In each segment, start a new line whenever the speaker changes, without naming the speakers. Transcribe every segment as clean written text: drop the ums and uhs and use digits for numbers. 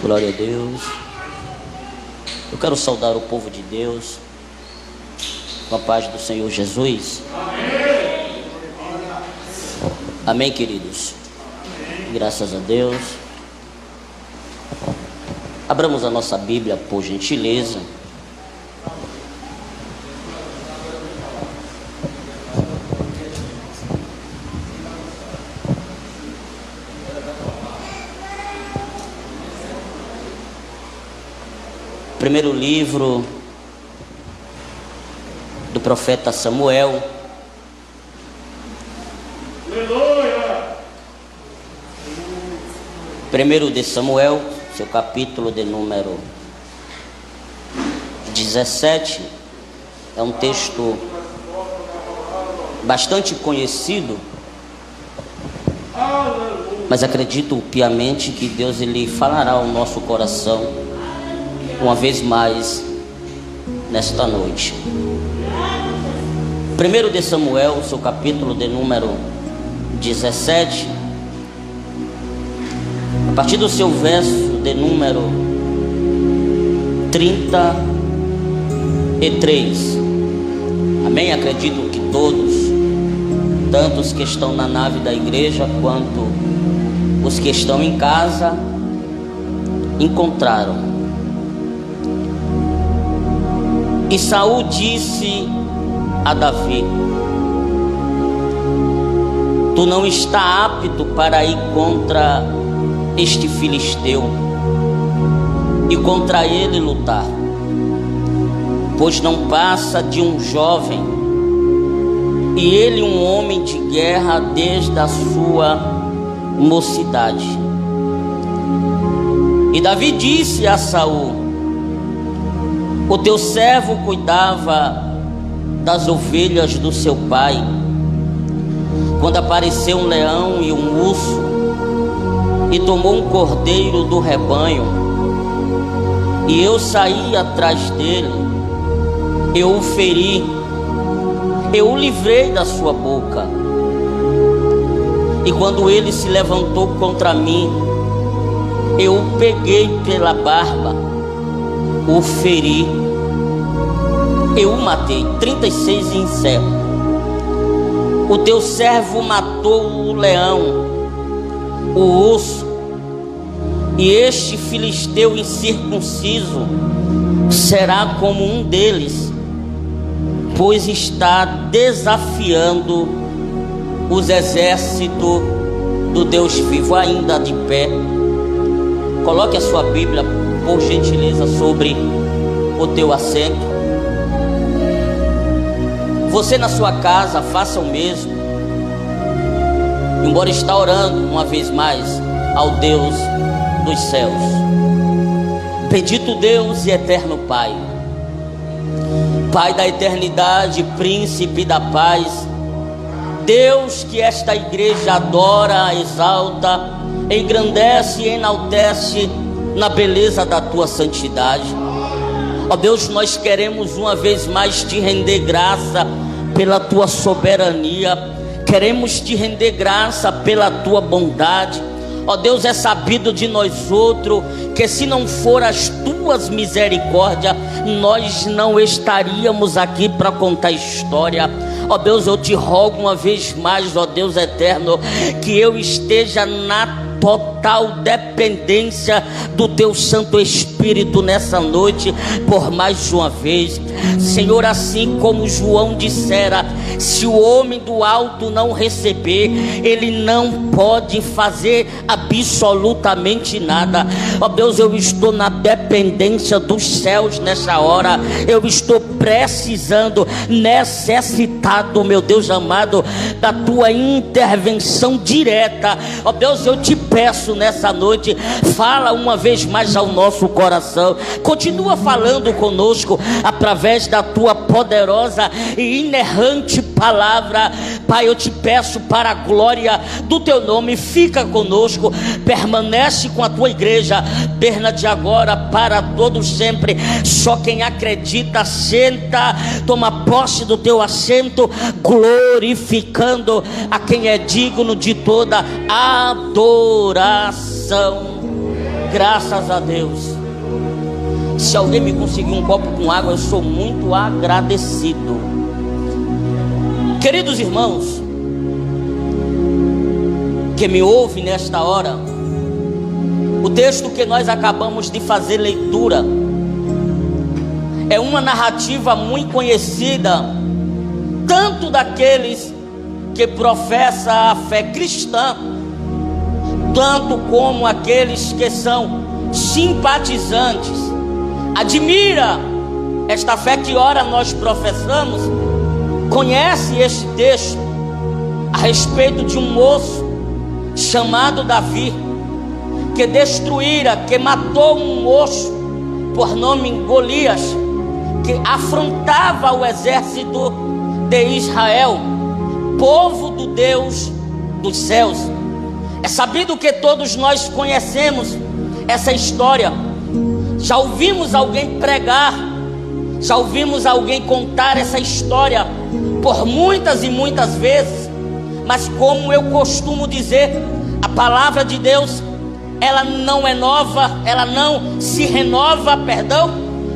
Glória a Deus. Eu quero saudar o povo de Deus com a paz do Senhor Jesus. Amém. Amém, queridos. Graças a Deus. Abramos a nossa Bíblia, por gentileza. Primeiro livro do profeta Samuel. Aleluia! Primeiro de Samuel, seu capítulo de número 17. É um texto bastante conhecido, mas acredito piamente que Deus ele falará ao nosso coração uma vez mais nesta noite. Primeiro de Samuel, seu capítulo de número 17, a partir do seu verso de número 33. Amém? Acredito que todos, tanto os que estão na nave da igreja quanto os que estão em casa, encontraram. E Saul disse a Davi: tu não está apto para ir contra este filisteu e contra ele lutar, pois não passa de um jovem, e ele um homem de guerra desde a sua mocidade. E Davi disse a Saul: o teu servo cuidava das ovelhas do seu pai, quando apareceu um leão e um urso, e tomou um cordeiro do rebanho, e eu saí atrás dele, eu o feri, eu o livrei da sua boca, e quando ele se levantou contra mim, eu o peguei pela barba, o feri, eu o matei. 36 e encerro. O teu servo matou o leão, o urso, e este filisteu incircunciso será como um deles, pois está desafiando os exércitos do Deus vivo. Ainda de pé, coloque a sua Bíblia, por gentileza, sobre o teu assento. Você na sua casa, faça o mesmo, embora está orando uma vez mais ao Deus dos céus. Bendito Deus e eterno Pai, Pai da eternidade, príncipe da paz, Deus que esta igreja adora, exalta, engrandece e enaltece na beleza da tua santidade. Ó Deus, nós queremos uma vez mais te render graça pela tua soberania, queremos te render graça pela tua bondade. Ó Deus, é sabido de nós outros que se não for as tuas misericórdias, nós não estaríamos aqui para contar história. Ó Deus, eu te rogo uma vez mais, ó Deus eterno, que eu esteja na total dependência do teu Santo Espírito nessa noite, por mais uma vez. Senhor, assim como João dissera, se o homem do alto não receber, ele não pode fazer absolutamente nada. Ó Deus, eu estou na dependência dos céus nessa hora, eu estou precisando, necessitado, meu Deus amado, da tua intervenção direta. Ó Deus, eu te peço nessa noite, fala uma vez mais ao nosso coração, continua falando conosco através da tua poderosa e inerrante palavra. Pai, eu te peço para a glória do teu nome, fica conosco, permanece com a tua igreja, desde agora para todos sempre. Só quem acredita senta, toma posse do teu assento, glorificando a quem é digno de toda adoração. Graças a Deus. Se alguém me conseguir um copo com água, eu sou muito agradecido. Queridos irmãos, que me ouve nesta hora, o texto que nós acabamos de fazer leitura é uma narrativa muito conhecida, tanto daqueles que professam a fé cristã, tanto como aqueles que são simpatizantes, admira esta fé que ora nós professamos, conhece este texto a respeito de um moço chamado Davi, que destruíra, que matou um moço por nome Golias, que afrontava o exército de Israel, povo do Deus dos céus. É sabido que todos nós conhecemos essa história, já ouvimos alguém pregar, já ouvimos alguém contar essa história por muitas e muitas vezes, mas como eu costumo dizer, a palavra de Deus, ela não é nova, ela não se renova,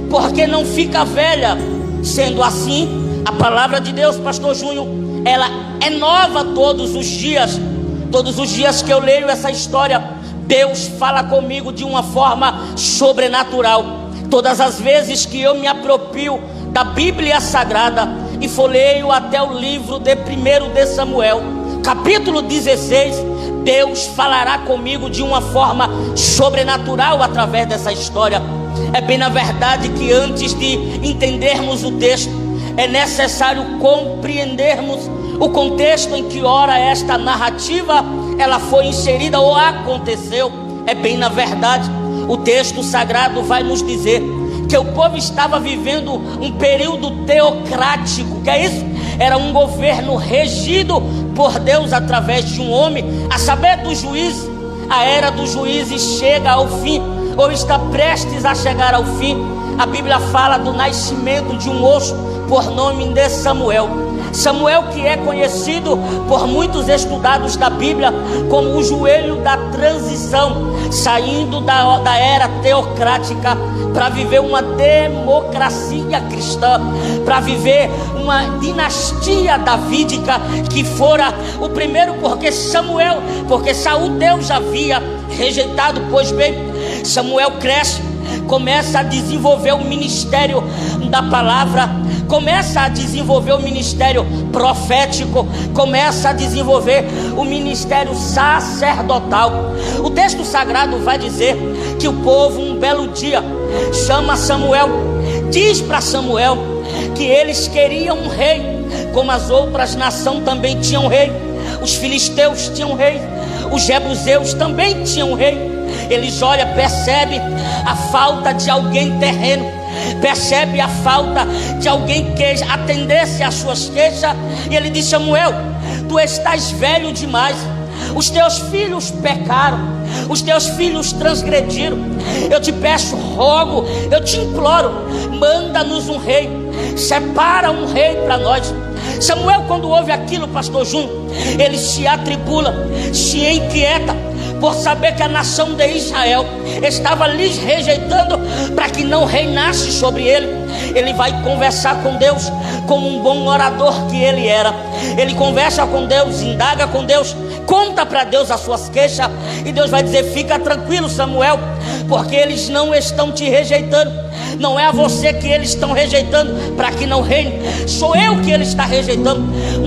porque não fica velha. Sendo assim, a palavra de Deus, pastor Júnior, ela é nova todos os dias. Todos os dias que eu leio essa história, Deus fala comigo de uma forma sobrenatural. Todas as vezes que eu me aproprio da Bíblia Sagrada e folheio até o livro de 1 de Samuel, capítulo 16, Deus falará comigo de uma forma sobrenatural através dessa história. É bem na verdade que antes de entendermos o texto, é necessário compreendermos o contexto em que ora esta narrativa ela foi inserida ou aconteceu. É bem na verdade, o texto sagrado vai nos dizer que o povo estava vivendo um período teocrático. Que é isso? Era um governo regido por Deus através de um homem, a saber, do juiz. A era dos juízes chega ao fim, ou está prestes a chegar ao fim. A Bíblia fala do nascimento de um moço por nome de Samuel. Samuel, que é conhecido por muitos estudados da Bíblia como o joelho da transição, saindo da era teocrática para viver uma democracia cristã, para viver uma dinastia davídica, que fora o primeiro, porque Saul Deus havia rejeitado. Pois bem, Samuel cresce, começa a desenvolver o ministério da palavra, começa a desenvolver o ministério profético, começa a desenvolver o ministério sacerdotal. O texto sagrado vai dizer que o povo, um belo dia, chama Samuel, diz para Samuel que eles queriam um rei, como as outras nações também tinham rei. Os filisteus tinham rei, os jebuseus também tinham rei. Eles olham, percebem a falta de alguém terreno, percebe a falta de alguém que atendesse às suas queixas. E ele diz: Samuel, tu estás velho demais, os teus filhos pecaram, os teus filhos transgrediram. Eu te peço, rogo, eu te imploro, manda-nos um rei, separa um rei para nós. Samuel, quando ouve aquilo, pastor Júnior, ele se atribula, se inquieta, por saber que a nação de Israel estava lhes rejeitando para que não reinasse sobre ele. Ele vai conversar com Deus, como um bom orador que ele era. Ele conversa com Deus, indaga com Deus, conta para Deus as suas queixas, e Deus vai dizer: fica tranquilo, Samuel, porque eles não estão te rejeitando. Não é a você que eles estão rejeitando para que não reine, sou eu que ele está rejeitando.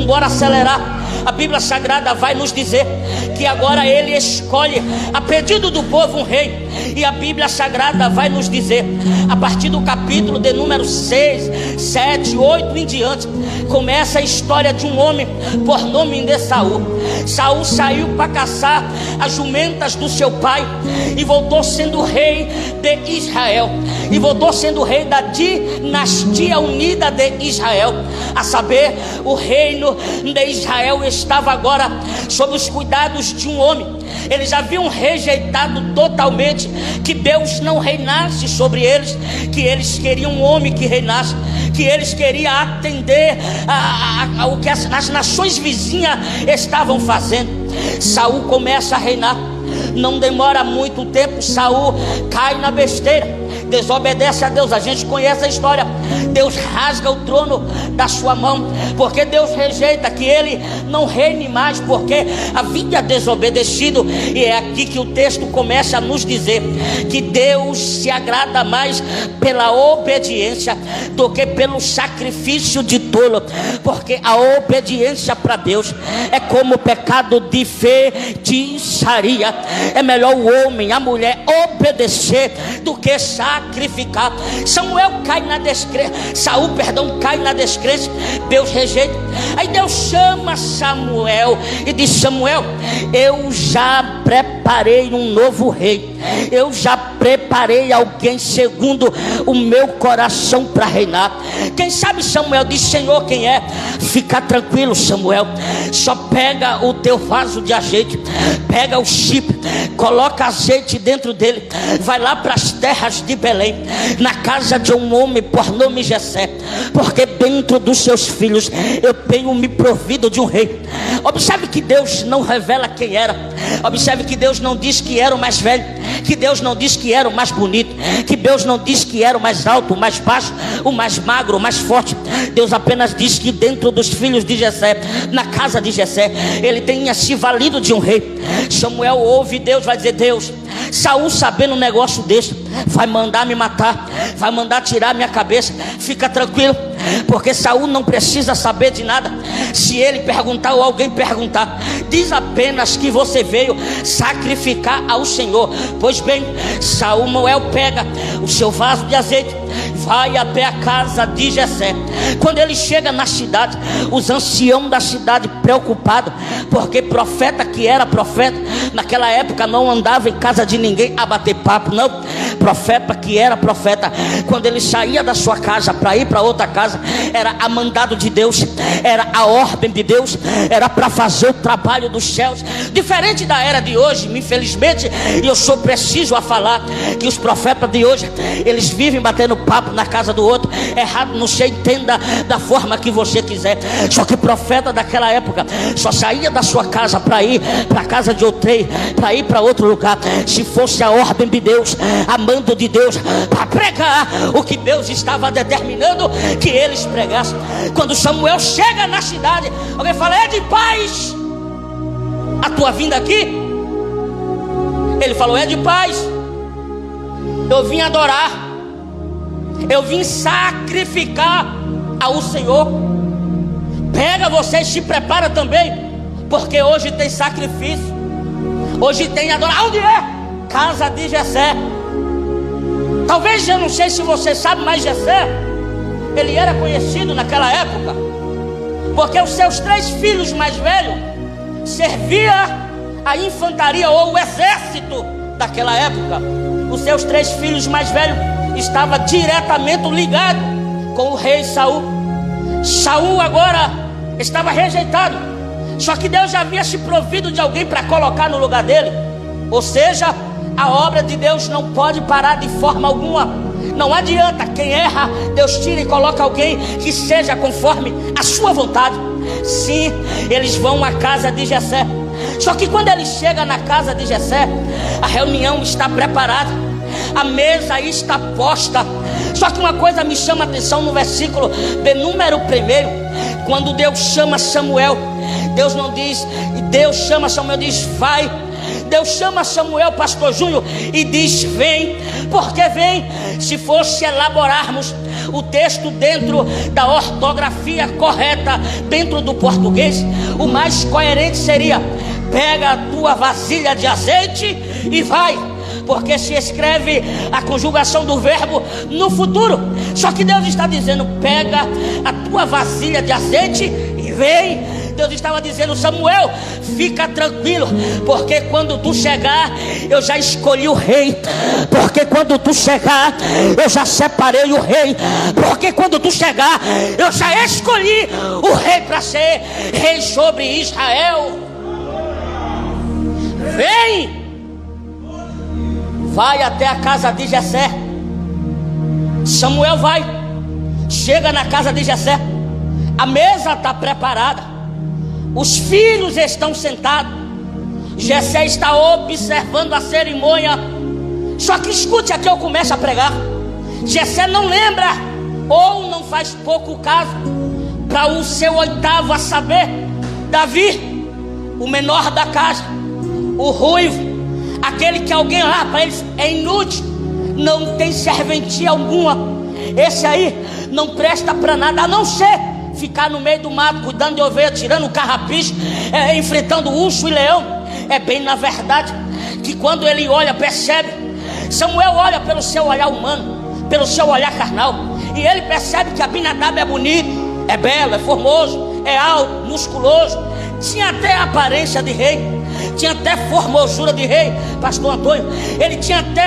Bora acelerar. A Bíblia Sagrada vai nos dizer que agora ele escolhe, a pedido do povo, um rei. E a Bíblia Sagrada vai nos dizer, a partir do capítulo de número 6, 7, 8 em diante, começa a história de um homem por nome de Saul. Saul saiu para caçar as jumentas do seu pai e voltou sendo rei de Israel, e voltou sendo rei da dinastia unida de Israel. A saber, o reino de Israel estava agora sob os cuidados de um homem. Eles haviam rejeitado totalmente que Deus não reinasse sobre eles, que eles queriam um homem que reinasse, que eles queriam atender ao que as nações vizinhas estavam fazendo. Saul começa a reinar. Não demora muito tempo, Saul cai na besteira, desobedece a Deus. A gente conhece a história. Deus rasga o trono da sua mão, porque Deus rejeita que ele não reine mais, porque havia desobedecido. E é aqui que o texto começa a nos dizer que Deus se agrada mais pela obediência do que pelo sacrifício de tolo, porque a obediência para Deus é como o pecado de feitiçaria. É melhor o homem, a mulher obedecer do que sacrificar. Saul cai na descrença. Deus rejeita. Aí Deus chama Samuel e diz: Samuel, eu já preparei um novo rei, eu já preparei alguém segundo o meu coração para reinar. Quem sabe? Samuel diz: Senhor, quem é? Fica tranquilo, Samuel, só pega o teu vaso de azeite, pega o chip, coloca azeite dentro dele, vai lá para as terras de Belém, na casa de um homem por nome Jessé, porque dentro dos seus filhos eu tenho me provido de um rei. Observe que Deus não revela quem era. Observe que Deus não diz que era o mais velho, que Deus não diz que era o mais bonito, que Deus não diz que era o mais alto, o mais baixo, o mais magro, o mais forte. Deus apenas diz que dentro dos filhos de Jessé, na casa de Jessé, ele tenha se valido de um rei. Samuel ouve Deus, vai dizer: Deus, Saul, sabendo um negócio desse, vai mandar me matar, vai mandar tirar minha cabeça. Fica tranquilo, porque Saul não precisa saber de nada. Se ele perguntar ou alguém perguntar, diz apenas que você veio sacrificar ao Senhor. Pois bem, Samuel pega o seu vaso de azeite, vai até a casa de Jessé. Quando ele chega na cidade, os anciãos da cidade preocupados, porque profeta que era profeta naquela época não andava em casa de ninguém a bater papo, não. Profeta que era profeta, quando ele saía da sua casa para ir para outra casa, era a mandado de Deus, era a ordem de Deus, era para fazer o trabalho dos céus. Diferente da era de hoje, infelizmente, e eu sou preciso a falar que os profetas de hoje, eles vivem batendo papo na casa do outro. Errado, não sei, entenda da forma que você quiser. Só que profeta daquela época só saía da sua casa para ir para a casa de outrem, para ir para outro lugar, se fosse a ordem de Deus, a mando de Deus, para pregar o que Deus estava determinando que eles pregassem. Quando Samuel chega na cidade, alguém fala: é de paz a tua vinda aqui? Ele falou: é de paz. Eu vim adorar, eu vim sacrificar ao Senhor. Pega vocês, se prepara também, porque hoje tem sacrifício, hoje tem adoração. Onde é? Casa de Jessé. Talvez, eu não sei se você sabe, mas Jessé, ele era conhecido naquela época, porque os seus 3 filhos mais velhos servia a infantaria ou o exército daquela época. Os seus 3 filhos mais velhos estavam diretamente ligados com o rei Saul. Saul agora estava rejeitado, só que Deus já havia se provido de alguém para colocar no lugar dele. Ou seja, a obra de Deus não pode parar de forma alguma. Não adianta, quem erra, Deus tira e coloca alguém que seja conforme a sua vontade. Sim, eles vão à casa de Jessé. Só que quando ele chega na casa de Jessé, a reunião está preparada, a mesa está posta. Só que uma coisa me chama a atenção no versículo de número 1. Quando Deus chama Samuel, Deus não diz, Deus chama Samuel, diz vai. Deus chama Samuel, pastor Júnior, e diz vem. Porque vem, se fosse elaborarmos o texto dentro da ortografia correta, dentro do português, o mais coerente seria: pega a tua vasilha de azeite e vai. Porque se escreve a conjugação do verbo no futuro. Só que Deus está dizendo: pega a tua vasilha de azeite e vem. Deus estava dizendo: Samuel, fica tranquilo, porque quando tu chegar, eu já escolhi o rei. Porque quando tu chegar, eu já separei o rei. Porque quando tu chegar, eu já escolhi o rei para ser rei sobre Israel. Vem, vai até a casa de Jessé. Samuel vai, chega na casa de Jessé. A mesa está preparada, os filhos estão sentados, Jessé está observando a cerimônia. Só que escute aqui, eu começo a pregar. Jessé não lembra, ou não faz pouco caso, para o seu oitavo a saber, Davi, o menor da casa, o ruivo, aquele que alguém lá para eles é inútil, não tem serventia alguma. Esse aí não presta para nada, a não ser ficar no meio do mato, cuidando de ovelha, tirando carrapicho, enfrentando urso e leão. É bem na verdade que quando ele olha, percebe. Samuel olha pelo seu olhar humano, pelo seu olhar carnal, e ele percebe que Abinadab é bonito, é belo, é formoso, é alto, musculoso, tinha até aparência de rei, tinha até formosura de rei, pastor Antônio. Ele tinha até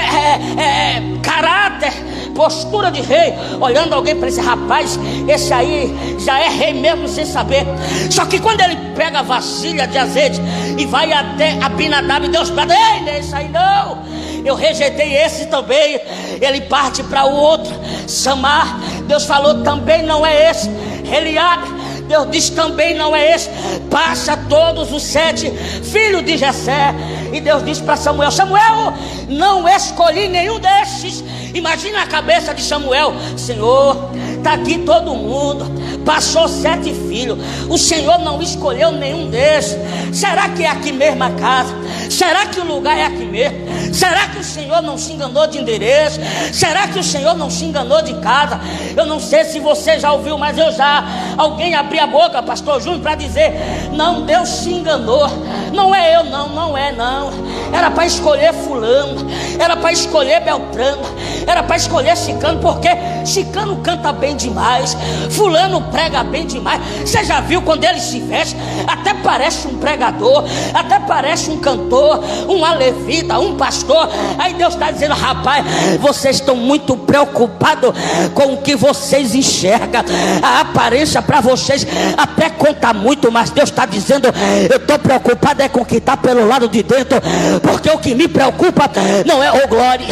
caráter, postura de rei. Olhando alguém para esse rapaz, esse aí já é rei mesmo sem saber. Só que quando ele pega a vasilha de azeite e vai até Abinadab, Deus fala: ei, não é esse aí não, eu rejeitei esse também. Ele parte para o outro, Samar, Deus falou: também não é esse. Eliabe, Deus diz: também não é esse. Passa todos os 7 filhos de Jessé, e Deus diz para Samuel: Samuel, não escolhi nenhum desses. Imagina a cabeça de Samuel: Senhor, está aqui todo mundo, passou 7 filhos, o Senhor não escolheu nenhum desses. Será que é aqui mesmo a casa? Será que o lugar é aqui mesmo? Será que o Senhor não se enganou de endereço? Será que o Senhor não se enganou de casa? Eu não sei se você já ouviu, mas eu já. Alguém abriu a boca, pastor Júnior, para dizer: não, Deus se enganou. Não é eu, não é não. Era para escolher fulano, era para escolher Beltrano, era para escolher Chicano, porque Chicano canta bem demais, fulano prega bem demais. Você já viu quando ele se veste? Até parece um pregador, até parece um cantor, um levita, um pastor. Aí Deus está dizendo: rapaz, vocês estão muito preocupados com o que vocês enxergam. A aparência para vocês até conta muito, mas Deus está dizendo: eu estou preocupado com o que está pelo lado de dentro, porque o que me preocupa não é glória,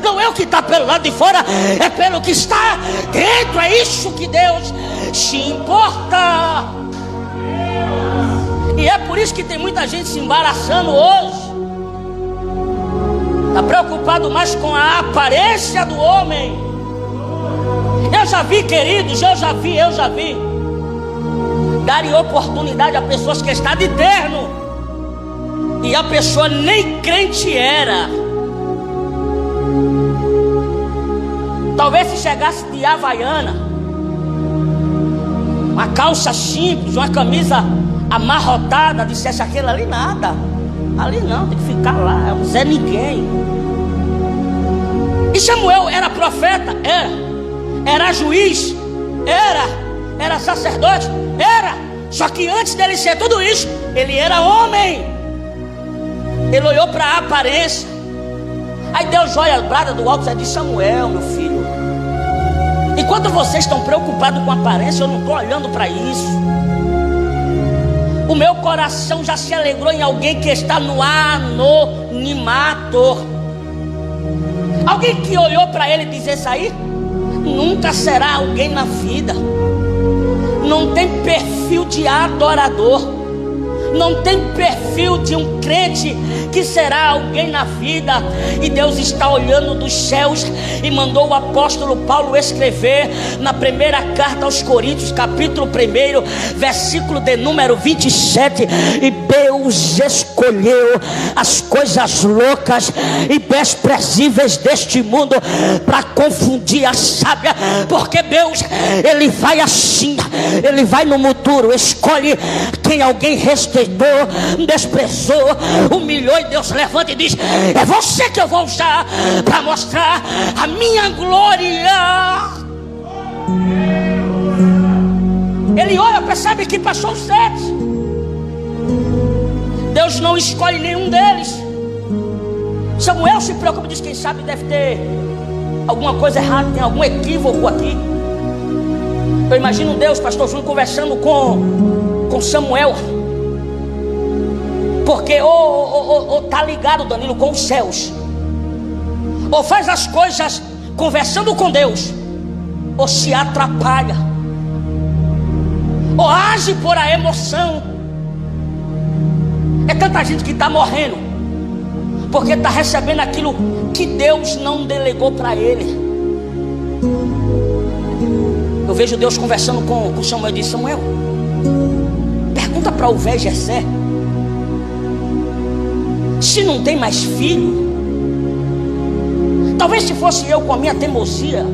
não é o que está pelo lado de fora, é pelo que está dentro. É isso que Deus se importa. E é por isso que tem muita gente se embaraçando hoje. Está preocupado mais com a aparência do homem. Eu já vi, queridos, eu já vi darem oportunidade a pessoas que estão de terno, e a pessoa nem crente era. Talvez se chegasse de havaiana, uma calça simples, uma camisa amarrotada, dissesse: aquele ali nada, ali não, tem que ficar lá, é um Zé Ninguém. E Samuel era profeta? Era juiz? Era sacerdote? Era. Só que antes dele ser tudo isso, ele era homem. Ele olhou para a aparência. Aí Deus olha a brada do alto e diz: Samuel, meu filho, enquanto vocês estão preocupados com a aparência, eu não estou olhando para isso. O meu coração já se alegrou em alguém que está no anonimato. Alguém que olhou para ele e disse: esse aí nunca será alguém na vida. Não tem perfil de adorador, não tem perfil de um crente que será alguém na vida. E Deus está olhando dos céus e mandou o apóstolo Paulo escrever na primeira carta aos Coríntios, capítulo 1, versículo de número 27: e Deus escolheu as coisas loucas e desprezíveis deste mundo para confundir a sábia. Porque Deus, ele vai assim, ele vai no futuro, escolhe quem alguém respeitou, desprezou, humilhou, e Deus levanta e diz: é você que eu vou usar para mostrar a minha glória. Ele olha, percebe que passou 7. Deus não escolhe nenhum deles. Samuel se preocupa e diz: quem sabe deve ter alguma coisa errada, tem algum equívoco aqui. Eu imagino Deus, pastor Júnior, conversando com Samuel, porque ou tá ligado, Danilo, com os céus, ou faz as coisas conversando com Deus, ou se atrapalha, ou age por a emoção. É tanta gente que está morrendo porque está recebendo aquilo que Deus não delegou para ele. Eu vejo Deus conversando com Samuel e diz: Samuel, pergunta para o velho Jessé se não tem mais filho. Talvez se fosse eu com a minha teimosia,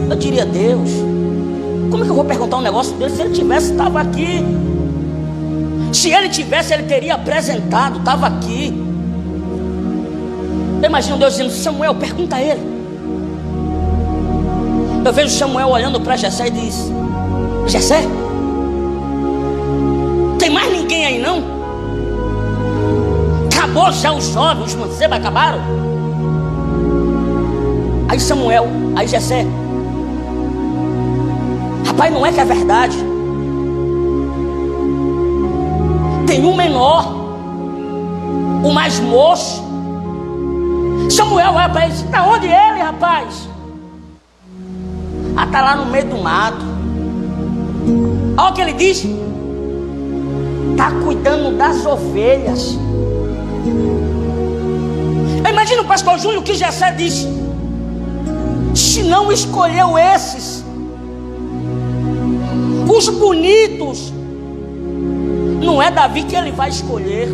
eu diria: Deus, como é que eu vou perguntar um negócio dele? Se ele tivesse, estava aqui. Se ele tivesse, ele teria apresentado, estava aqui. Eu imagino Deus dizendo: Samuel, pergunta a ele. Eu vejo Samuel olhando para Jessé e diz: Jessé, tem mais ninguém aí não? Acabou já os jovens, os mancebos acabaram? Aí Jessé: rapaz, não é que é verdade? Tem um menor, o mais moço. Samuel olha para ele e diz: tá onde ele, rapaz? Ah, tá lá no meio do mato. Olha o que ele diz: tá cuidando das ovelhas. Eu imagino o pastor Júlio que Jessé disse: se não escolheu esses, os bonitos, não é Davi que ele vai escolher.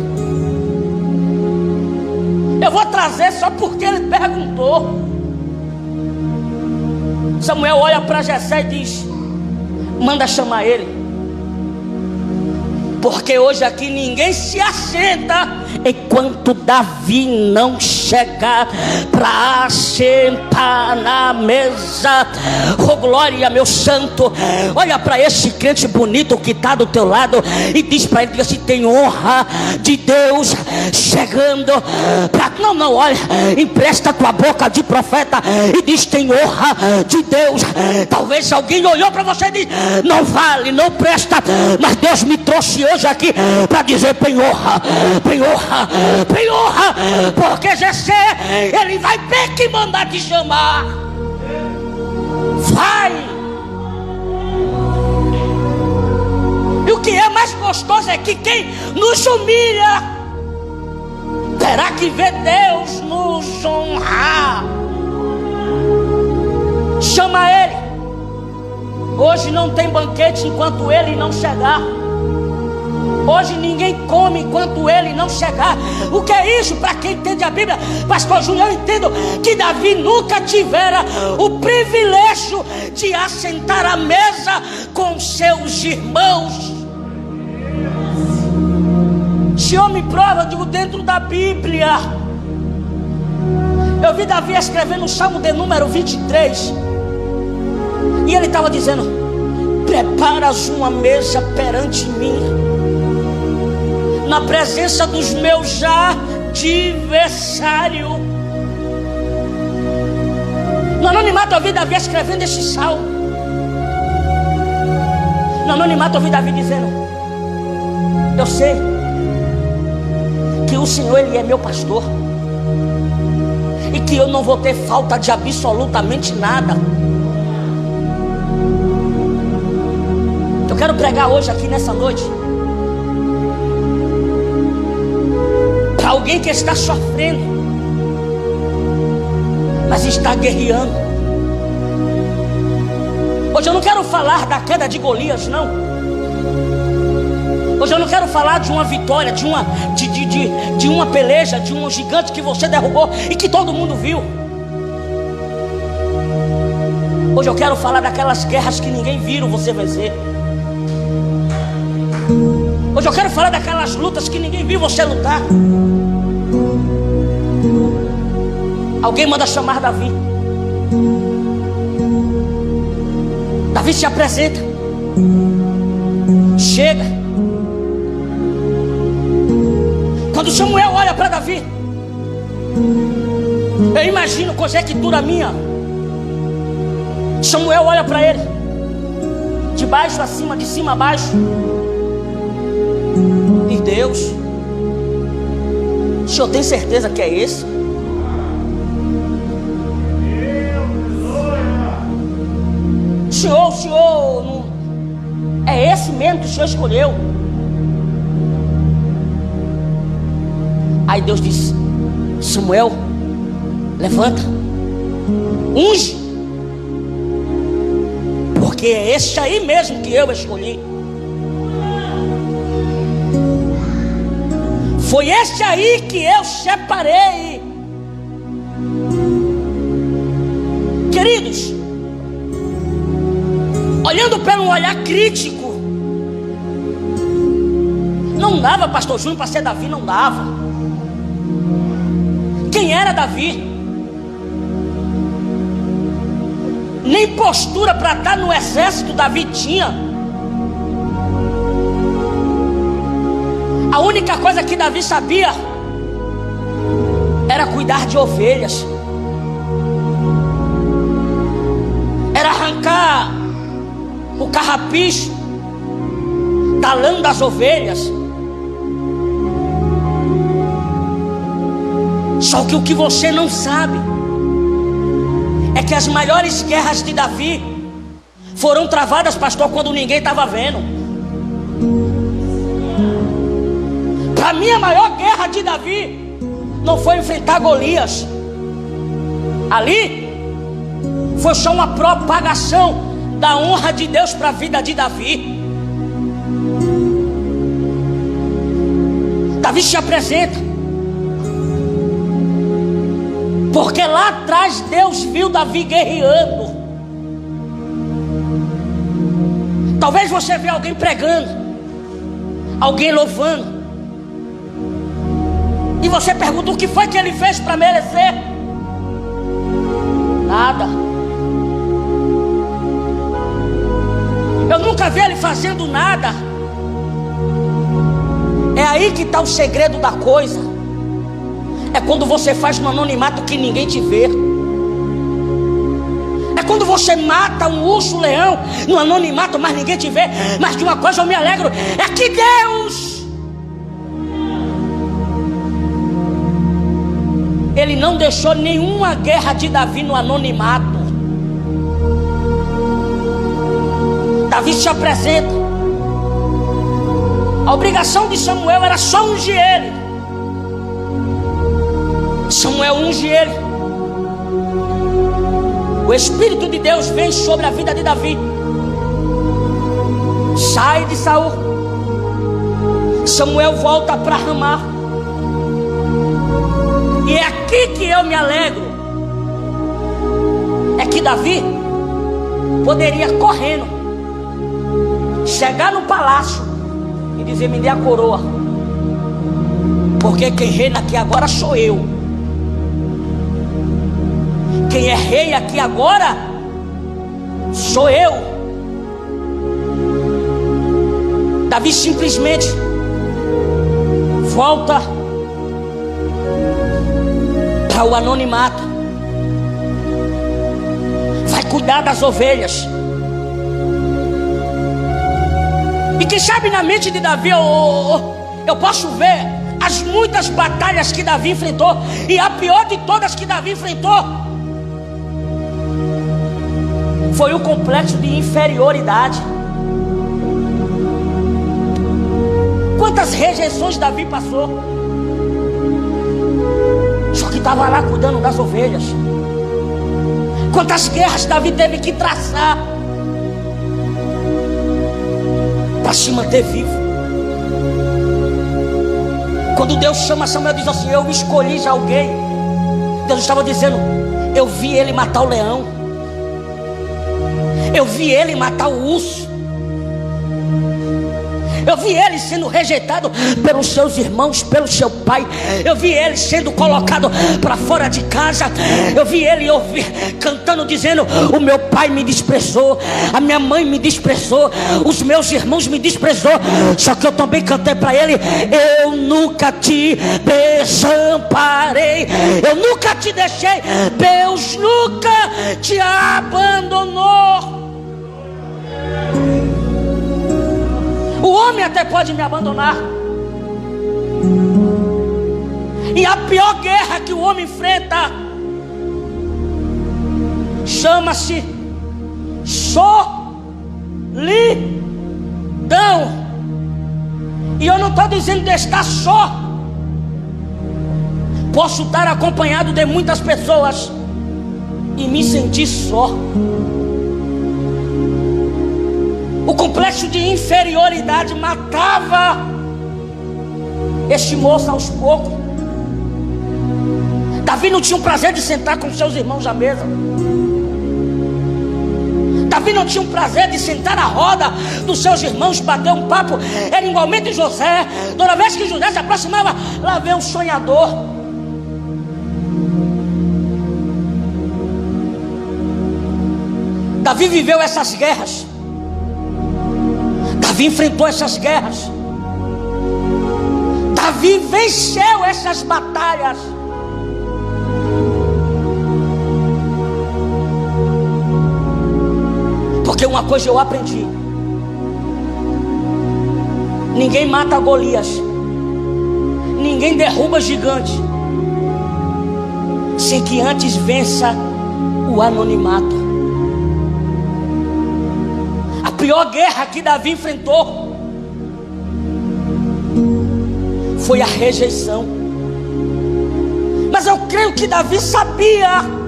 Eu vou trazer só porque ele perguntou. Samuel olha para Jessé e diz: manda chamar ele, porque hoje aqui ninguém se assenta enquanto Davi não chegar para assentar na mesa. Oh glória, meu santo. Olha para esse crente bonito que está do teu lado e diz para ele: diga assim, tem honra de Deus chegando pra... Não, olha, empresta a tua boca de profeta e diz: tem honra de Deus. Talvez alguém olhou para você e disse: não vale, não presta, mas Deus me trouxe hoje aqui para dizer: tem honra, tem honra, tem honra, porque Jessé, ele vai ter que mandar te chamar. Vai. E o que é mais gostoso é que quem nos humilha terá que ver Deus nos honrar. Chama ele. Hoje não tem banquete enquanto ele não chegar. Hoje ninguém come enquanto ele não chegar. O que é isso para quem entende a Bíblia? Pastor Júnior, eu entendo que Davi nunca tivera o privilégio de assentar à mesa com seus irmãos. Se eu me prova, eu digo, dentro da Bíblia. Eu vi Davi escrevendo o Salmo de número 23. E ele estava dizendo: preparas uma mesa perante mim, na presença dos meus adversários. No anonimato eu vi Davi escrevendo esse salmo. No anonimato eu vi Davi dizendo: eu sei que o Senhor, Ele é meu pastor, e que eu não vou ter falta de absolutamente nada. Eu quero pregar hoje aqui nessa noite para alguém que está sofrendo, mas está guerreando. Hoje eu não quero falar da queda de Golias, não. Hoje eu não quero falar de uma vitória, de uma peleja, de um gigante que você derrubou e que todo mundo viu. Hoje eu quero falar daquelas guerras que ninguém viu você vencer. Hoje eu quero falar daquelas lutas que ninguém viu você lutar. Alguém manda chamar Davi. Davi se apresenta. Chega. Quando Samuel olha para Davi, eu imagino, conjectura minha, Samuel olha para ele, de baixo a cima, de cima a baixo. E Deus, o senhor tem certeza que é esse? O senhor não... é esse mesmo que o senhor escolheu? Aí Deus disse: Samuel, levanta, unge, porque é esse aí mesmo que eu escolhi. Foi esse aí que eu separei. Queridos, olhando pelo olhar crítico, não dava, pastor Júnior, para ser Davi, não dava. Quem era Davi? Nem postura para estar no exército Davi tinha. A única coisa que Davi sabia era cuidar de ovelhas, era arrancar o carrapicho da lã das ovelhas. Só que o que você não sabe é que as maiores guerras de Davi foram travadas, pastor, quando ninguém estava vendo. Para mim, a maior guerra de Davi não foi enfrentar Golias. Ali foi só uma propagação da honra de Deus para a vida de Davi. Davi se apresenta porque lá atrás Deus viu Davi guerreando. Talvez você vê alguém pregando, alguém louvando, e você pergunta: o que foi que ele fez para merecer? Nada. Eu nunca vi ele fazendo nada. É aí que está o segredo da coisa. É quando você faz no anonimato que ninguém te vê. É quando você mata um urso, um leão no anonimato, mas ninguém te vê. Mas de uma coisa eu me alegro, é que Deus, Ele não deixou nenhuma guerra de Davi no anonimato. Davi se apresenta. A obrigação de Samuel era só ungir ele. Samuel unge ele. O Espírito de Deus vem sobre a vida de Davi. Sai de Saul. Samuel volta para Ramá. E é aqui que eu me alegro. É que Davi poderia correndo chegar no palácio e dizer: me dê a coroa, porque quem reina aqui agora sou eu. Quem é rei aqui agora sou eu. Davi simplesmente volta para o anonimato, vai cuidar das ovelhas. E quem sabe na mente de Davi eu posso ver as muitas batalhas que Davi enfrentou, e a pior de todas que Davi enfrentou foi o complexo de inferioridade. Quantas rejeições Davi passou, só que estava lá cuidando das ovelhas. Quantas guerras Davi teve que traçar para se manter vivo. Quando Deus chama Samuel, diz assim: eu escolhi já alguém. Deus estava dizendo: eu vi ele matar o leão, eu vi ele matar o urso, eu vi ele sendo rejeitado pelos seus irmãos, pelo seu pai. Eu vi ele sendo colocado para fora de casa. Eu vi ele cantando, dizendo: o meu pai me desprezou, a minha mãe me desprezou, os meus irmãos me desprezou. Só que eu também cantei para ele: eu nunca te desamparei, eu nunca te deixei, Deus nunca te abandonou. O homem até pode me abandonar, e a pior guerra que o homem enfrenta chama-se solidão. E eu não estou dizendo de estar só, Posso estar acompanhado de muitas pessoas e me sentir só. O complexo de inferioridade matava este moço aos poucos. Davi não tinha o prazer de sentar com seus irmãos à mesa. Davi não tinha o prazer de sentar na roda dos seus irmãos, bater um papo. Era igualmente José. Toda vez que José se aproximava, lá veio um sonhador. Davi viveu essas guerras. Davi enfrentou essas guerras. Davi venceu essas batalhas. Porque uma coisa eu aprendi: ninguém mata Golias, ninguém derruba gigante sem que antes vença o anonimato. A pior guerra que Davi enfrentou foi a rejeição. Mas eu creio que Davi sabia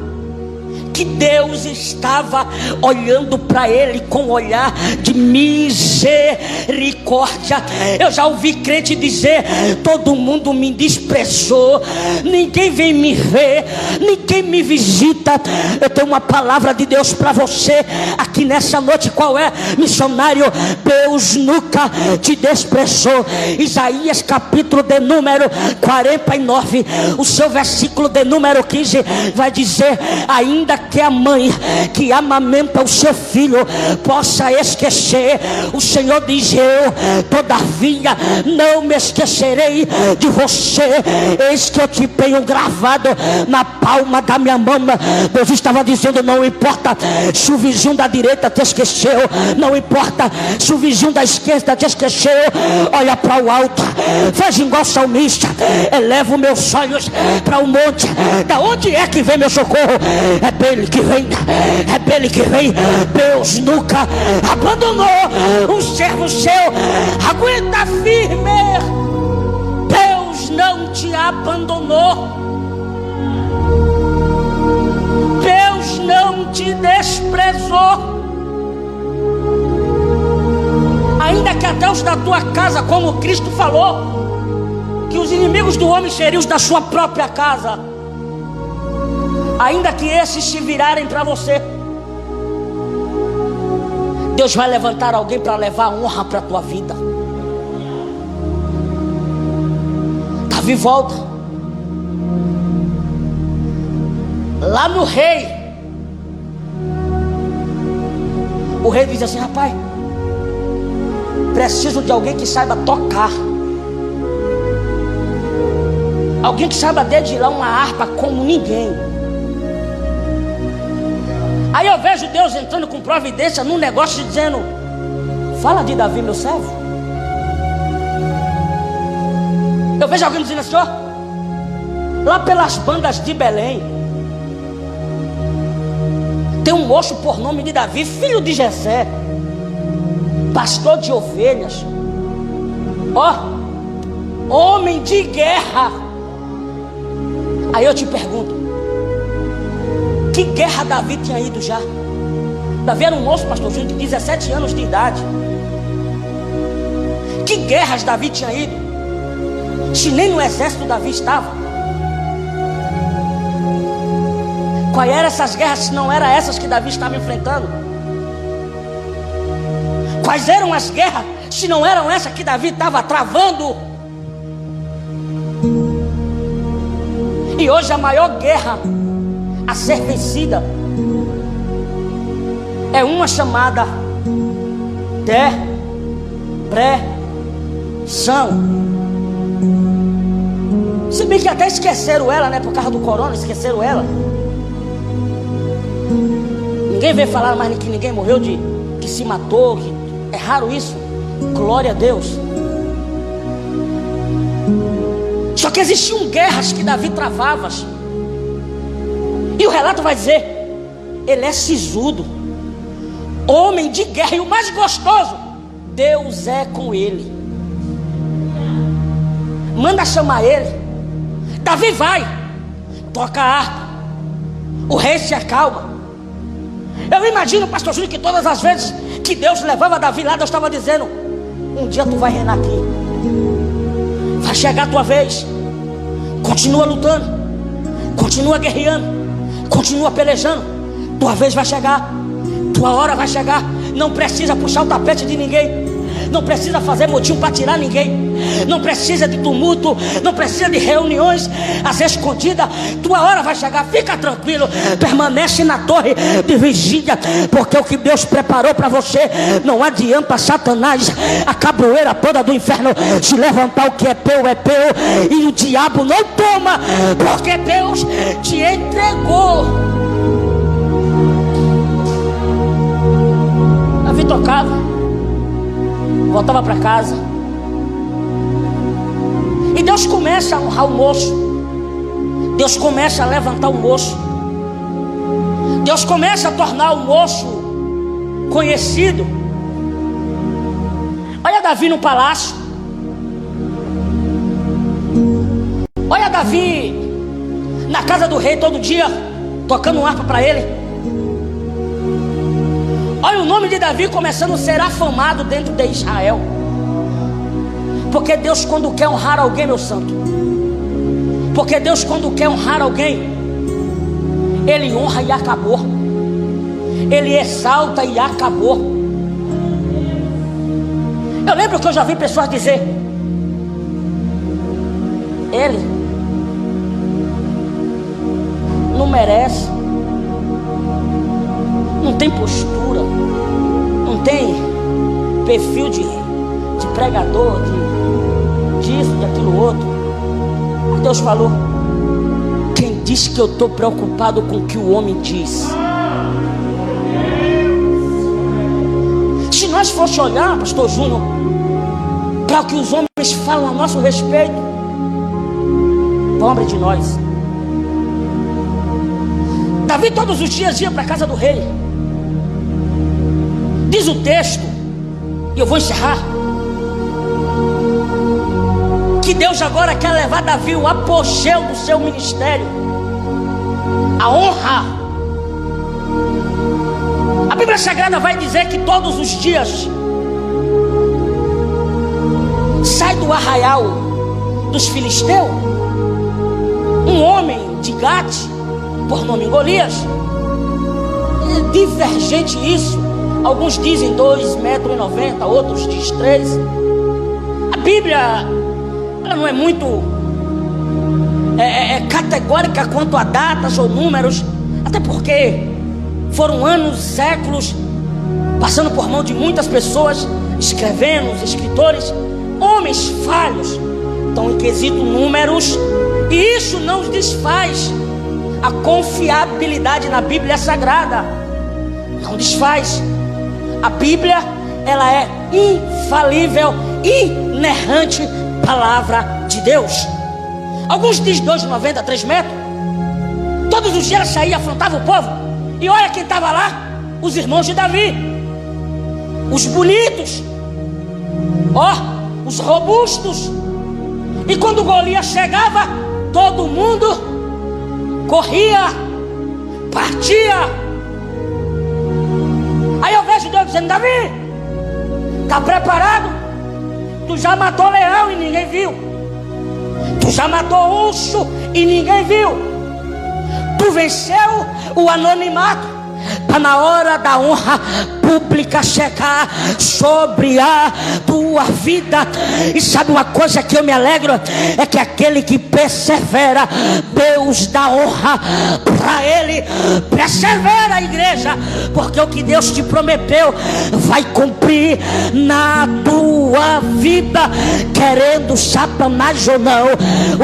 que Deus estava olhando para ele com um olhar de misericórdia. Eu já ouvi crente dizer: todo mundo me desprezou, ninguém vem me ver, ninguém me visita. Eu tenho uma palavra de Deus para você aqui nessa noite. Qual é, missionário? Deus nunca te desprezou. Isaías capítulo de número 49, o seu versículo de número 15 vai dizer: ainda que a mãe que amamenta o seu filho possa esquecer, o Senhor diz: eu todavia não me esquecerei de você. Eis que eu te tenho gravado na palma da minha mão. Deus estava dizendo: não importa se o vizinho da direita te esqueceu, não importa se o vizinho da esquerda te esqueceu, olha para o alto, faz igual o salmista: eleva os meus olhos para o monte, da onde é que vem meu socorro? É dele que vem, é dele que vem. Deus nunca abandonou um servo seu. Aguenta firme, Deus não te abandonou, Deus não te desprezou. Ainda que até os da tua casa, como Cristo falou, que os inimigos do homem seriam os da sua própria casa, ainda que esses se virarem para você, Deus vai levantar alguém para levar honra para a tua vida. Davi volta lá no rei. O rei diz assim: rapaz, preciso de alguém que saiba tocar, alguém que saiba dedilar uma harpa como ninguém. Aí eu vejo Deus entrando com providência num negócio dizendo: fala de Davi, meu servo. Eu vejo alguém dizendo assim: ó, lá pelas bandas de Belém tem um moço por nome de Davi, filho de Jessé, pastor de ovelhas, ó, homem de guerra. Aí eu te pergunto: que guerra Davi tinha ido já? Davi era um moço, pastorzinho, de 17 anos de idade. Que guerras Davi tinha ido? Se nem no exército Davi estava. Quais eram essas guerras se não eram essas que Davi estava enfrentando? Quais eram as guerras se não eram essas que Davi estava travando? E hoje a maior guerra a ser vencida é uma chamada depressão. Se bem que até esqueceram ela, né? Por causa do corona, esqueceram ela. Ninguém vê falar mais que ninguém morreu que se matou, que é raro isso. Glória a Deus. Só que existiam guerras que Davi travava. E o relato vai dizer: ele é sisudo, homem de guerra. E o mais gostoso, Deus é com ele. Manda chamar ele.
Davi vai, toca a harpa, o rei se acalma. Eu imagino, pastor Júnior, que todas as vezes que Deus levava Davi lá, Deus estava dizendo: um dia tu vai reinar aqui, vai chegar a tua vez. Continua lutando, continua guerreando, continua pelejando. Tua vez vai chegar, tua hora vai chegar. Não precisa puxar o tapete de ninguém, não precisa fazer motim para tirar ninguém, não precisa de tumulto, não precisa de reuniões às escondidas. Tua hora vai chegar, fica tranquilo, permanece na torre de vigília, porque o que Deus preparou para você não adianta Satanás, a cabroeira toda do inferno, se levantar. O que é teu, e o diabo não toma, porque Deus te entregou. Davi tocava, voltava para casa, e Deus começa a honrar o moço. Deus começa a levantar o moço. Deus começa a tornar o moço conhecido. Olha Davi no palácio. Olha Davi na casa do rei todo dia, tocando um harpa para ele. Olha o nome de Davi começando a ser afamado dentro de Israel. Porque Deus, quando quer honrar alguém, meu santo, porque Deus, quando quer honrar alguém, Ele honra e acabou. Ele exalta e acabou. Eu lembro que eu já vi pessoas dizer: ele não merece, não tem postura, não tem perfil de pregador, disso, daquilo outro. Deus falou: quem diz que eu estou preocupado com o que o homem diz? Se nós fosse olhar, pastor Júnior, para o que os homens falam a nosso respeito, pobre de nós. Davi todos os dias ia para a casa do rei. Diz o texto, e eu vou encerrar, que Deus agora quer levar Davi o apogeu do seu ministério, a honra. A Bíblia Sagrada vai dizer que todos os dias sai do arraial dos filisteus um homem de Gate, por nome Golias. É divergente isso. Alguns dizem 2,90 metros, outros dizem 3. A Bíblia, ela não é muito categórica quanto a datas ou números, até porque foram anos, séculos, passando por mão de muitas pessoas, escrevendo, os escritores, homens falhos. Então, em quesito números, e isso não desfaz a confiabilidade na Bíblia Sagrada, não desfaz. A Bíblia, ela é infalível, inerrante, palavra de Deus. Alguns dizem 2,90, 3 metros. Todos os dias ela saía, afrontava o povo. E olha quem estava lá: os irmãos de Davi, os bonitos, os robustos. E quando Golias chegava, todo mundo corria, partia. Aí eu vejo Deus dizendo: Davi, está preparado? Tu já matou leão e ninguém viu. Tu já matou urso e ninguém viu. Tu venceu o anonimato, para na hora da honra pública chegar sobre a tua vida. E sabe uma coisa que eu me alegro? É que aquele que persevera, Deus dá honra para ele. Persevera, igreja, porque o que Deus te prometeu vai cumprir na tua vida, querendo Satanás ou não.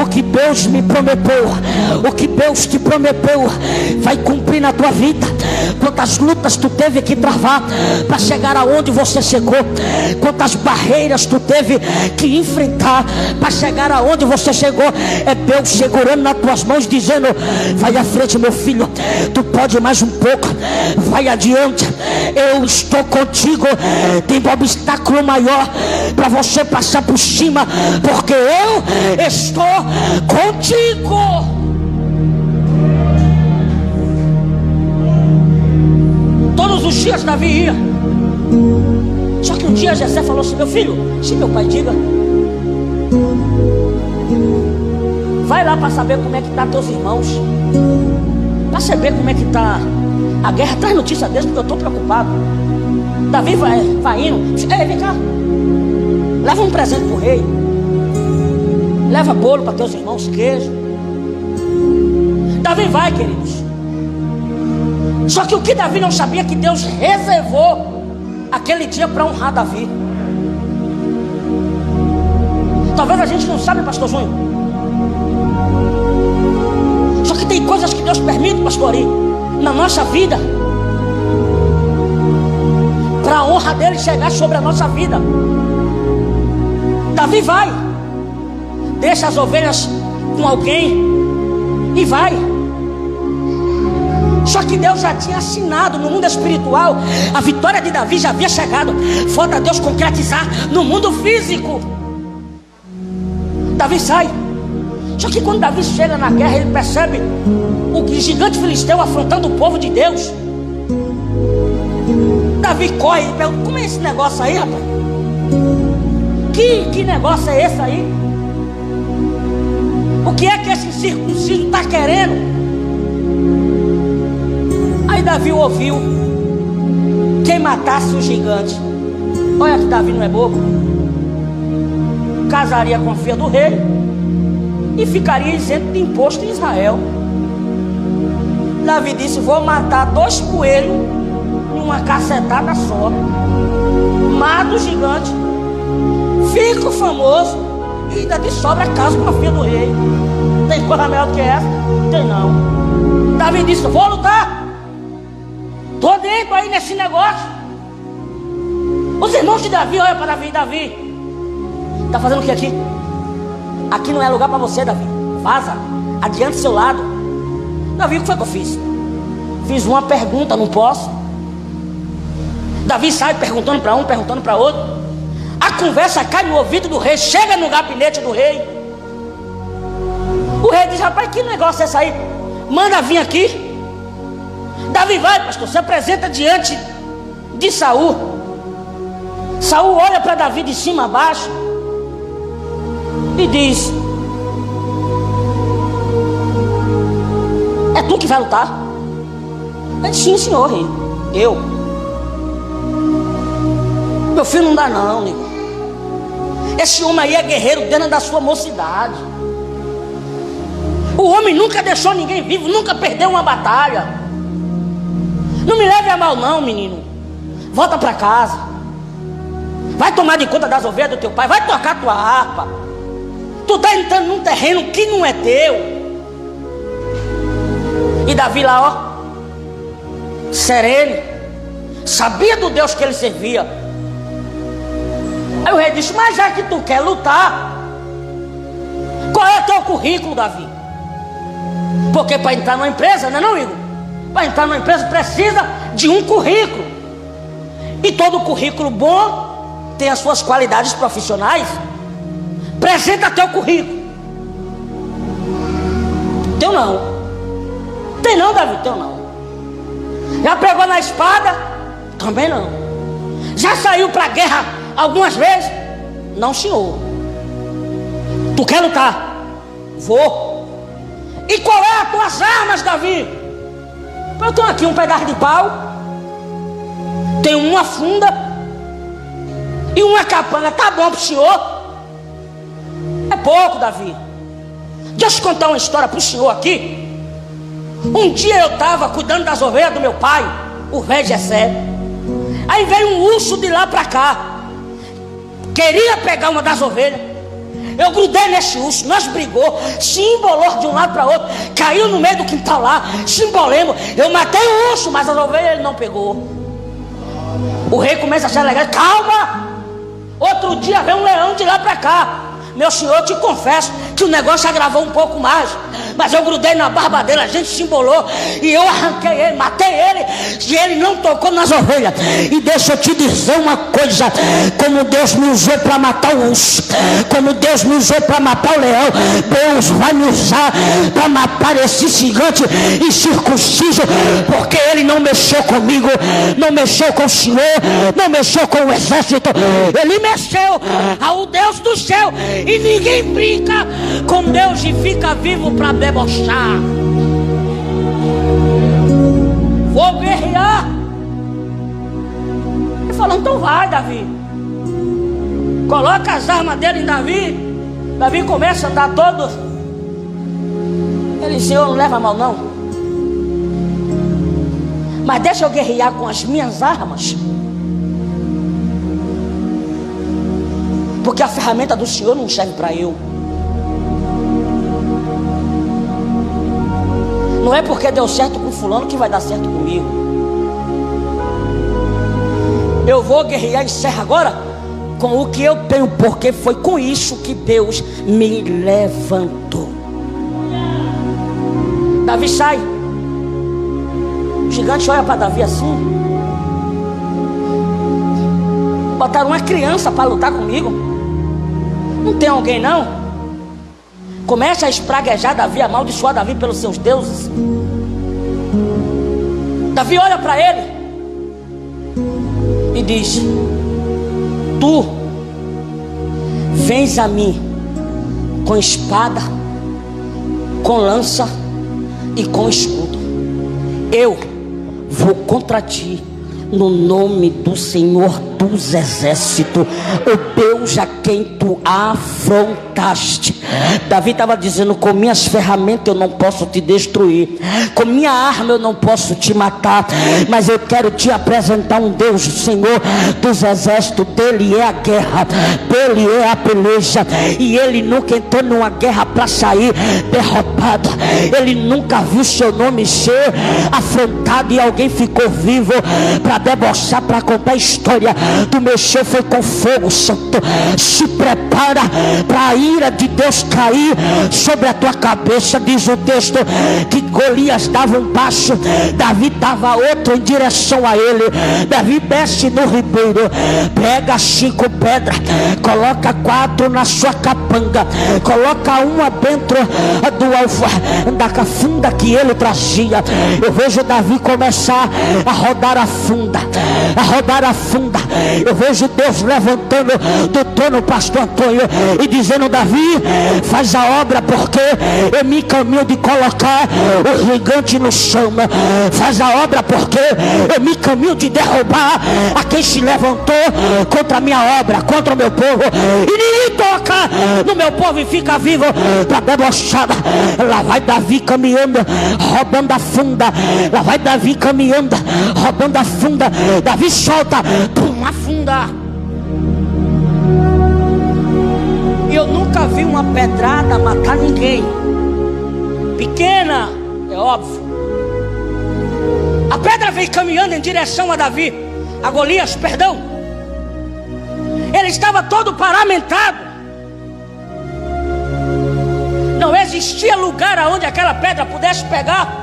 O que Deus me prometeu, o que Deus te prometeu, vai cumprir na tua vida. Quantas lutas tu teve que travar, para chegar aonde você chegou, quantas barreiras tu teve que enfrentar para chegar aonde você chegou. É Deus segurando nas tuas mãos, dizendo: vai à frente, meu filho, tu pode mais um pouco, vai adiante, eu estou contigo. Tem um obstáculo maior para você passar por cima, porque eu estou contigo. Todos os dias Davi ia. Só que um dia Jessé falou assim: meu filho, se meu pai diga, vai lá para saber como é que tá teus irmãos, para saber como é que tá a guerra. Traz notícia deles, porque eu estou preocupado. Davi vai indo. Ei, vem cá, leva um presente pro rei, leva bolo para teus irmãos, queijo. Davi vai, queridos. Só que o que Davi não sabia é que Deus reservou aquele dia para honrar Davi. Talvez a gente não sabe, pastor Júnior. Só que tem coisas que Deus permite, pastor Ari, na nossa vida, para a honra dele chegar sobre a nossa vida. Davi vai, deixa as ovelhas com alguém e vai. Só que Deus já tinha assinado no mundo espiritual. A vitória de Davi já havia chegado. Falta Deus concretizar no mundo físico. Davi sai. Só que quando Davi chega na guerra, ele percebe o gigante filisteu afrontando o povo de Deus. Davi corre e pergunta: como é esse negócio aí, rapaz? Que negócio é esse aí? O que é que esse circunciso está querendo? Aí Davi ouviu: quem matasse o gigante, olha que Davi não é bobo, casaria com a filha do rei e ficaria isento de imposto em Israel. Davi disse: vou matar 2 coelhos em uma cacetada só, mato o gigante, fico famoso e ainda de sobra casa com a filha do rei. Tem coisa melhor do que essa? Tem não. Davi disse: vou lutar, tô dentro aí nesse negócio. Os irmãos de Davi olham para Davi: Davi, tá fazendo o que aqui? Aqui não é lugar para você, Davi. Vaza, adiante seu lado. Davi, o que foi que eu fiz? Fiz uma pergunta, não posso. Davi sai perguntando para um, perguntando para outro. A conversa cai no ouvido do rei, chega no gabinete do rei. O rei diz: rapaz, que negócio é esse aí? Manda vir aqui. Davi vai, pastor, se apresenta diante de Saul. Saul olha para Davi de cima a baixo e diz: é tu que vai lutar? Ele disse: sim, senhor rei. Eu? Meu filho, não dá não, nego. Esse homem aí é guerreiro dentro da sua mocidade. O homem nunca deixou ninguém vivo, nunca perdeu uma batalha. Não me leve a mal não, menino. Volta para casa, vai tomar de conta das ovelhas do teu pai, vai tocar tua harpa. Tu está entrando num terreno que não é teu. E Davi lá, ó, sereno, sabia do Deus que ele servia. Aí o rei disse: mas já que tu quer lutar, qual é o teu currículo, Davi? Porque para entrar numa empresa, não é não, Igor? Para entrar numa empresa precisa de um currículo. E todo currículo bom tem as suas qualidades profissionais. Apresenta teu currículo. Teu não. Tem não, Davi? Teu não. Já pegou na espada? Também não. Já saiu para a guerra algumas vezes? Não, senhor. Tu quer lutar? Vou. E qual é as tuas armas, Davi? Eu tenho aqui um pedaço de pau, tenho uma funda e uma capanga. Tá bom pro senhor? É pouco, Davi. Deixa eu contar uma história pro senhor aqui. Um dia eu estava cuidando das ovelhas do meu pai, o velho Jessé. Aí veio um urso de lá para cá, queria pegar uma das ovelhas. Eu grudei nesse urso, nós brigou, se embolou de um lado para outro, caiu no meio do quintal lá, se embolemos. Eu matei o urso, mas as ovelhas ele não pegou. O rei começa a se alegrar. Calma! Outro dia vem um leão de lá para cá. Meu senhor, eu te confesso que o negócio agravou um pouco mais. Mas eu grudei na barba dele, a gente se embolou. E eu arranquei ele, matei ele. E ele não tocou nas ovelhas. E deixa eu te dizer uma coisa. Como Deus me usou para matar o urso, como Deus me usou para matar o leão, Deus vai me usar para matar esse gigante incircunciso. Porque ele não mexeu comigo, não mexeu com o senhor, não mexeu com o exército. Ele mexeu ao Deus do céu. E ninguém brinca com Deus e fica vivo para debochar. Vou guerrear. Ele falou, então vai, Davi. Coloca as armas dele em Davi. Davi começa a andar todo. Ele disse, Senhor, não leva mal não. Mas deixa eu guerrear com as minhas armas. Porque a ferramenta do Senhor não serve para eu. Não é porque deu certo com fulano que vai dar certo comigo. Eu vou guerrear em serra agora com o que eu tenho, porque foi com isso que Deus me levantou. Davi sai. O gigante olha para Davi assim. Botaram uma criança para lutar comigo. Não tem alguém não? Começa a espraguejar Davi, amaldiçoar Davi pelos seus deuses. Davi olha para ele e diz: tu vens a mim com espada, com lança e com escudo. Eu vou contra ti no nome do Senhor dos exércitos, o Deus a quem tu afrontaste. Davi estava dizendo: com minhas ferramentas eu não posso te destruir, com minha arma eu não posso te matar, mas eu quero te apresentar um Deus, o Senhor dos exércitos. Dele é a guerra, dele é a peleja, e ele nunca entrou numa guerra para sair derrotado. Ele nunca viu seu nome ser afrontado e alguém ficou vivo para debochar, para contar a história. Tu mexeu foi com fogo santo. Se prepara para a ira de Deus cair sobre a tua cabeça. Diz o texto que Golias dava um passo, Davi dava outro em direção a ele. Davi desce no ribeiro, pega 5 pedras, coloca 4 na sua capanga, coloca uma dentro da funda que ele trazia. Eu vejo Davi começar a rodar a funda, a rodar a funda. Eu vejo Deus levantando do trono pastor Antônio e dizendo: Davi, faz a obra, porque eu me encaminho de colocar o gigante no chão. Faz a obra, porque eu me encaminho de derrubar a quem se levantou contra a minha obra, contra o meu povo. E ninguém toca no meu povo e fica vivo para debochar. Lá vai Davi caminhando, roubando a funda. Lá vai Davi caminhando, roubando a funda. Davi solta, pum, afunda. E eu nunca vi uma pedrada matar ninguém. Pequena, é óbvio. A pedra veio caminhando em direção a Davi, a Golias, perdão. Ele estava todo paramentado. Não existia lugar aonde aquela pedra pudesse pegar.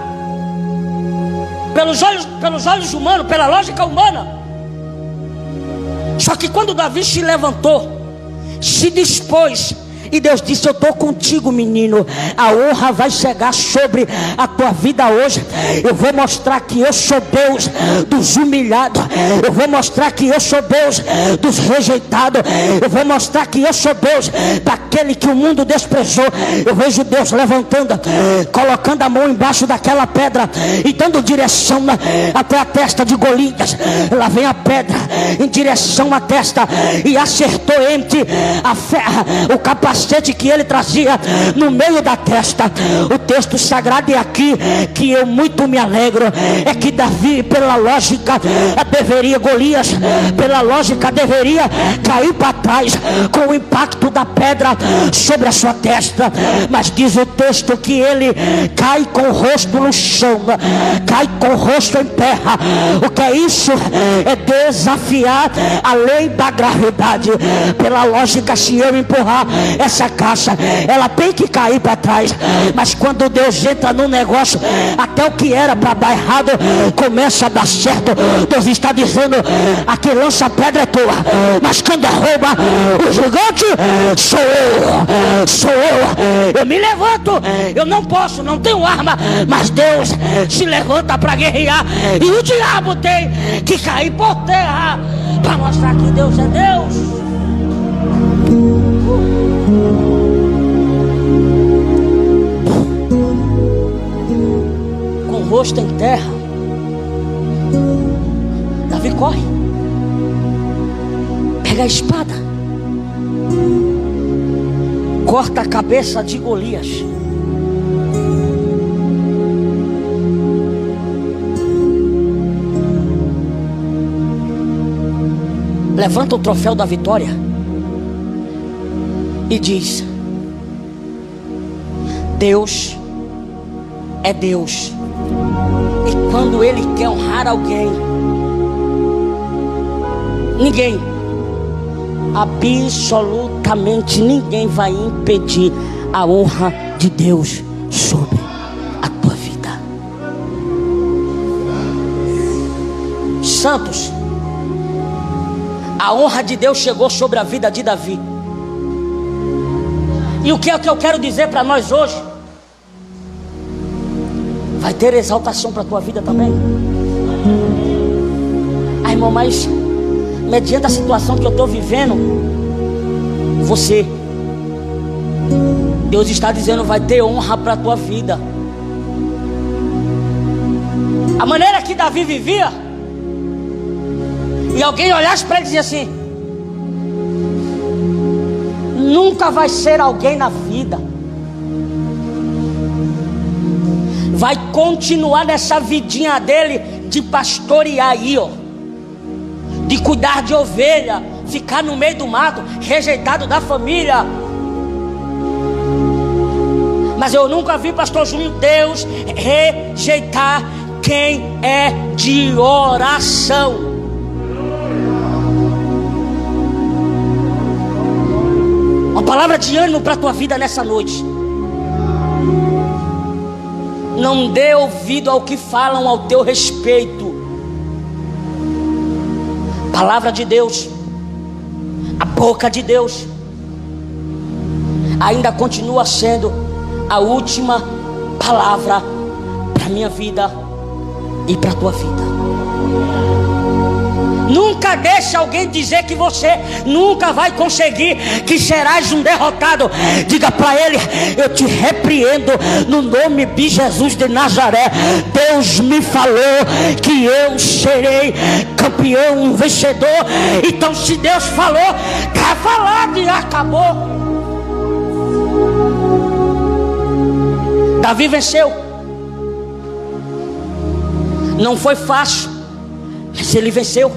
Pelos olhos humanos, pela lógica humana. Só que quando Davi se levantou, se dispôs, e Deus disse: eu estou contigo, menino. A honra vai chegar sobre a tua vida hoje. Eu vou mostrar que eu sou Deus dos humilhados. Eu vou mostrar que eu sou Deus dos rejeitados. Eu vou mostrar que eu sou Deus daquele que o mundo desprezou. Eu vejo Deus levantando, colocando a mão embaixo daquela pedra e dando direção até a testa de Golias. Lá vem a pedra em direção à testa e acertou entre a ferra, o capacete que ele trazia no meio da testa. O texto sagrado é aqui que eu muito me alegro. É que Davi, pela lógica, deveria, Golias, pela lógica, deveria cair para trás com o impacto da pedra sobre a sua testa. Mas diz o texto que ele cai com o rosto no chão, cai com o rosto em terra. O que é isso? É desafiar a lei da gravidade. Pela lógica, se eu empurrar essa caixa, ela tem que cair para trás. Mas quando Deus entra no negócio, até o que era para dar errado começa a dar certo. Deus está dizendo: aqui lança pedra é tua, mas quando arroba o gigante sou eu, sou eu. Eu me levanto, eu não posso, não tenho arma, mas Deus se levanta para guerrear, e o diabo tem que cair por terra para mostrar que Deus é Deus. Com o rosto em terra, Davi corre, pega a espada, corta a cabeça de Golias. Levanta o troféu da vitória e diz: Deus é Deus. E quando Ele quer honrar alguém, ninguém, absolutamente ninguém vai impedir a honra de Deus sobre a tua vida. Santos, a honra de Deus chegou sobre a vida de Davi. E o que é que eu quero dizer para nós hoje? Vai ter exaltação para a tua vida também. Ah, irmão, mas mediante a situação que eu estou vivendo, Deus está dizendo: vai ter honra para a tua vida. A maneira que Davi vivia, e alguém olhasse para ele e dizia assim: nunca vai ser alguém na vida, vai continuar nessa vidinha dele de pastorear aí, ó, de cuidar de ovelha, ficar no meio do mato, rejeitado da família. Mas eu nunca vi, pastor Júnior, Deus rejeitar quem é de oração. Uma palavra de ânimo para a tua vida nessa noite. Não dê ouvido ao que falam ao teu respeito. Palavra de Deus, a boca de Deus, ainda continua sendo a última palavra para a minha vida e para a tua vida. Nunca deixe alguém dizer que você nunca vai conseguir, que serás um derrotado. Diga para ele: eu te repreendo no nome de Jesus de Nazaré. Deus me falou que eu serei campeão, um vencedor. Então se Deus falou, está falado e acabou. Davi venceu. Não foi fácil, mas ele venceu.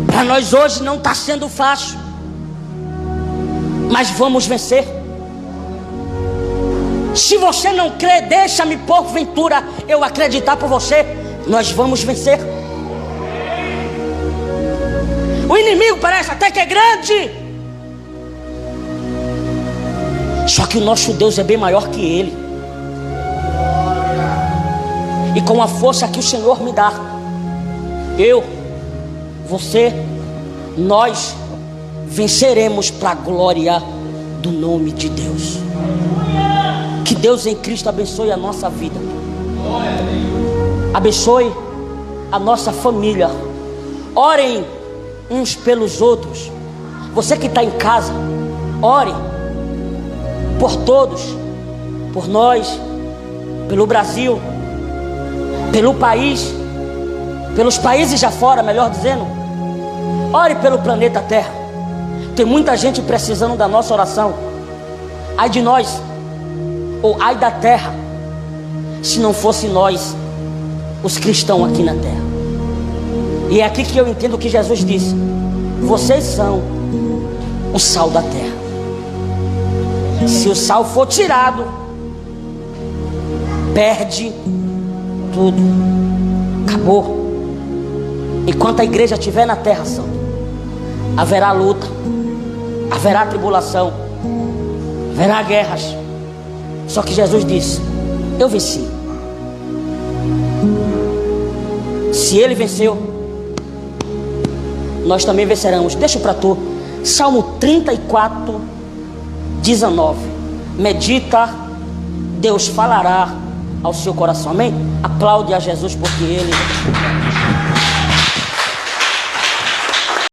Para nós hoje não está sendo fácil, mas vamos vencer. Se você não crê, deixa-me porventura eu acreditar por você. Nós vamos vencer. O inimigo parece até que é grande, só que o nosso Deus é bem maior que ele. E com a força que o Senhor me dá, você, nós venceremos para a glória do nome de Deus. Que Deus em Cristo abençoe a nossa vida, abençoe a nossa família. Orem uns pelos outros. Você que está em casa, ore por todos, por nós, pelo Brasil, pelo país, pelos países já fora, melhor dizendo. Ore pelo planeta Terra. Tem muita gente precisando da nossa oração. Ai de nós, ou ai da terra, se não fosse nós, os cristãos aqui na terra. E é aqui que eu entendo o que Jesus disse: vocês são o sal da terra. Se o sal for tirado, perde tudo, acabou. Enquanto a igreja estiver na terra, santo, haverá luta, haverá tribulação, haverá guerras. Só que Jesus disse: eu venci. Se ele venceu, nós também venceremos. Deixa para tu, Salmo 34, 19. Medita, Deus falará ao seu coração. Amém? Aplaude a Jesus porque ele